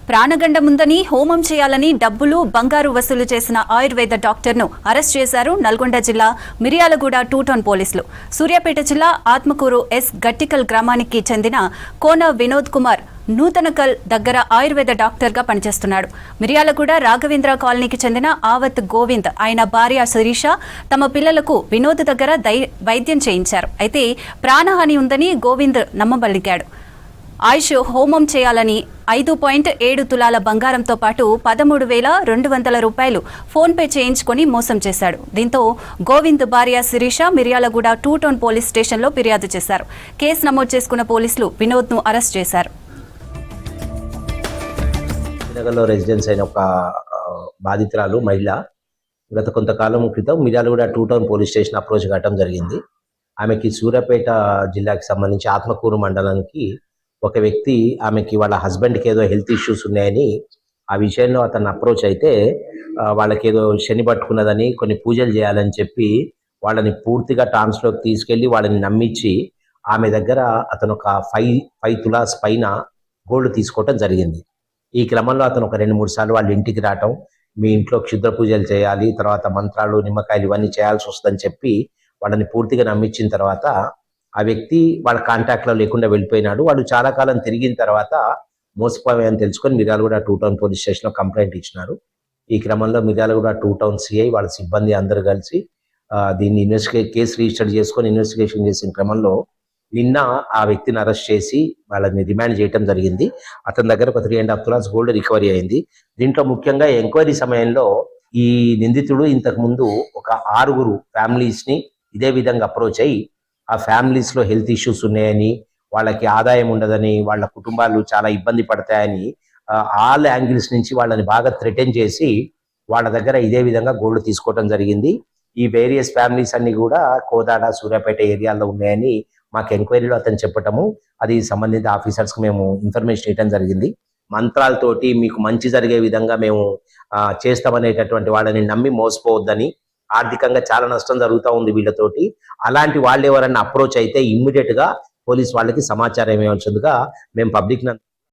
ప్రాణగండముందని హోమం చేయాలని డబ్బులు బంగారు వసూలు చేసిన ఆయుర్వేద డాక్టర్ను అరెస్ట్ చేశారు నల్గొండ జిల్లా మిర్యాలగూడ 2 టౌన్ పోలీసులు. సూర్యాపేట జిల్లా ఆత్మకూరు ఎస్ గట్టికల్ గ్రామానికి చెందిన కోన వినోద్ కుమార్ నూతనకల్ దగ్గర ఆయుర్వేద డాక్టర్గా పనిచేస్తున్నాడు. మిర్యాలగూడ రాఘవేంద్ర కాలనీకి చెందిన ఆవత్ గోవింద్ ఆయన భార్య శిరీష తమ పిల్లలకు వినోద్ దగ్గర వైద్యం చేయించారు. అయితే ప్రాణహాని ఉందని గోవింద్ నమ్మబలిగాడు. ఆయుష్ హోమం చేయాలని 5.7 తులాల బంగారంతో పాటు 13,200 రూపాయలు ఫోన్పే చేయించుకొని మోసం చేశాడు. దీంతో గోవింద్ భార్య శిరీష మిర్యాలగూడ 2 టౌన్ పోలీస్ స్టేషన్లో ఫిర్యాదు చేశారు. కేసు నమోదు చేసుకున్న పోలీసులు వినోద్ను అరెస్ట్ చేశారు. నగర్లో రెసిడెన్స్ అయిన ఒక బాధితురాలు మహిళ గత కొంతకాలం క్రితం Miryalaguda 2 town police station approach కావడం జరిగింది. ఆమెకి సూర్యాపేట జిల్లాకి సంబంధించి ఆత్మకూరు మండలానికి ఒక వ్యక్తి ఆమెకి వాళ్ళ హస్బెండ్కి ఏదో హెల్త్ ఇష్యూస్ ఉన్నాయని ఆ విషయంలో అతను అప్రోచ్ అయితే వాళ్ళకి ఏదో శని పట్టుకున్నదని కొన్ని పూజలు చేయాలని చెప్పి వాళ్ళని పూర్తిగా ట్రాన్స్లోకి తీసుకెళ్ళి వాళ్ళని నమ్మించి ఆమె దగ్గర అతను ఒక 5 తులాస్ పైన గోల్డ్ తీసుకోవటం జరిగింది. ఈ క్రమంలో అతను ఒక 2-3 సార్లు వాళ్ళ ఇంటికి రావటం, మీ ఇంట్లో క్షుద్ర పూజలు చేయాలి, తర్వాత మంత్రాలు నిమ్మకాయలు ఇవన్నీ చేయాల్సి వస్తుందని చెప్పి వాళ్ళని పూర్తిగా నమ్మించిన తర్వాత ఆ వ్యక్తి వాళ్ళ కాంటాక్ట్లో లేకుండా వెళ్ళిపోయినాడు. వాళ్ళు చాలా కాలం తిరిగిన తర్వాత మోసపోయామని తెలుసుకొని మిర్యాలగూడ 2 టౌన్ పోలీస్ స్టేషన్లో కంప్లైంట్ ఇచ్చినారు. ఈ క్రమంలో మిర్యాలగూడ 2 టౌన్ సిఐ వాళ్ళ సిబ్బంది అందరూ కలిసి దీన్ని కేసు రిజిస్టర్ చేసుకొని ఇన్వెస్టిగేషన్ చేసిన క్రమంలో నిన్న ఆ వ్యక్తిని అరెస్ట్ చేసి వాళ్ళని రిమాండ్ చేయడం జరిగింది. అతని దగ్గర ఒక 3.5 తులాస్ గోల్డ్ రికవరీ అయింది. దీంట్లో ముఖ్యంగా ఎంక్వైరీ సమయంలో ఈ నిందితుడు ఇంతకు ముందు ఒక 6 ఫ్యామిలీస్ని ఇదే విధంగా అప్రోచ్ అయ్యి ఆ ఫ్యామిలీస్లో హెల్త్ ఇష్యూస్ ఉన్నాయని, వాళ్ళకి ఆదాయం ఉండదని, వాళ్ళ కుటుంబాలు చాలా ఇబ్బంది పడతాయని ఆల్ యాంగిల్స్ నుంచి వాళ్ళని బాగా థ్రెటన్ చేసి వాళ్ళ దగ్గర ఇదే విధంగా గోల్డ్ తీసుకోవడం జరిగింది. ఈ వేరియస్ ఫ్యామిలీస్ అన్ని కూడా కోదాడ సూర్యాపేట ఏరియాలో ఉన్నాయని మాకు ఎంక్వైరీలో అతను చెప్పటము, అది సంబంధిత ఆఫీసర్స్కి మేము ఇన్ఫర్మేషన్ ఇవ్వడం జరిగింది. మంత్రాలతోటి మీకు మంచి జరిగే విధంగా మేము చేస్తామనేటటువంటి వాళ్ళని నమ్మి మోసపోవద్దని, ఆర్థికంగా చాలా నష్టం జరుగుతూ ఉంది వీళ్ళతోటి. అలాంటి వాళ్ళు ఎవరన్నా అప్రోచ్ అయితే ఇమ్మీడియట్ గా పోలీస్ వాళ్ళకి సమాచారం ఇవ్వాల్సిందిగా మేము పబ్లిక్